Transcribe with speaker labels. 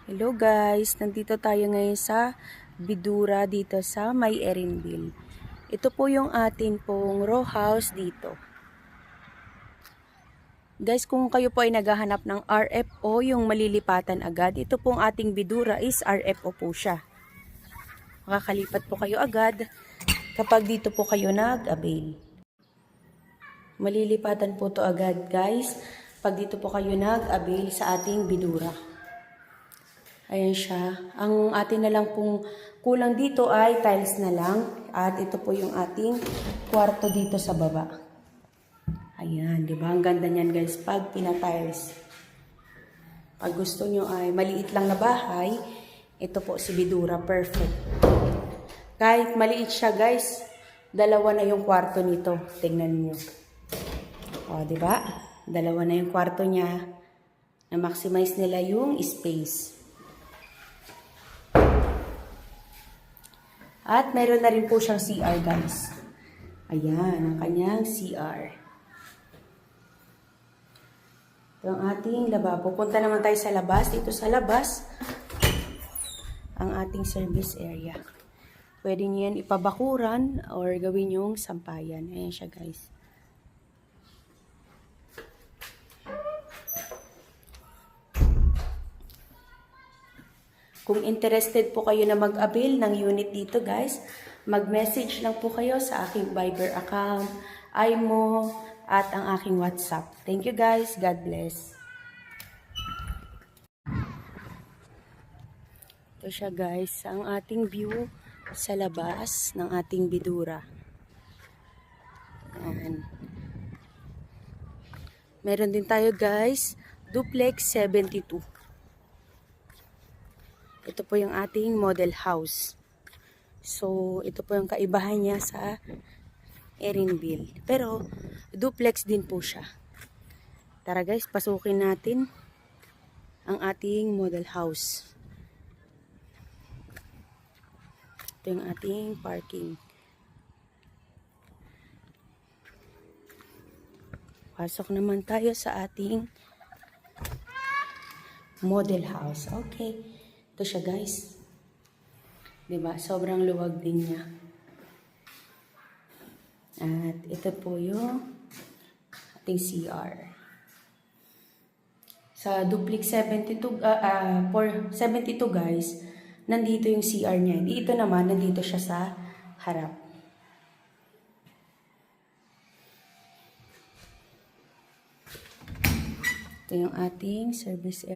Speaker 1: Hello guys, nandito tayo ngayon sa Bidura dito sa May Erinville. Ito po yung atin pong row house dito. Guys, kung kayo po ay naghahanap ng RFO, yung malilipatan agad, ito pong ating Bidura is RFO po siya. Makakalipat po kayo agad kapag dito po kayo nag-avail. Malilipatan po to agad guys, pag dito po kayo nag-avail sa ating Bidura. Ayan siya. Ang atin na lang pong kulang dito ay tiles na lang. At ito po yung ating kwarto dito sa baba. Ayan, di ba? Ang ganda niyan guys pag pina-tiles. Pag gusto nyo ay maliit lang na bahay, ito po si Bidura. Perfect. Kahit maliit siya guys, dalawa na yung kwarto nito. Tingnan nyo. O, di ba? Dalawa na yung kwarto niya. Na-maximize nila yung space. At mayroon na rin po siyang CR guys. Ayan, ang kanyang CR. Ito ang ating lababo. Punta naman tayo sa labas. Dito sa labas, ang ating service area. Pwede niyo yan ipabakuran or gawin yung sampayan. Ayan siya guys. Kung interested po kayo na mag-avail ng unit dito guys, mag-message lang po kayo sa aking Viber account, IMO, at ang aking WhatsApp. Thank you guys. God bless. Ito siya guys, ang ating view sa labas ng ating Bidura. Ayan. Meron din tayo guys, duplex 72. Ito po yung ating model house. So, ito po yung kaibahan niya sa Erinville. Pero, duplex din po siya. Tara guys, pasukin natin ang ating model house. Ito yung ating parking. Pasok naman tayo sa ating model house. Okay. Ito siya guys. Diba? Sobrang luwag din niya. At ito po yung ating CR. Sa duplex 72, for 72 guys, nandito yung CR niya. Dito naman, nandito siya sa harap. Ito yung ating service area.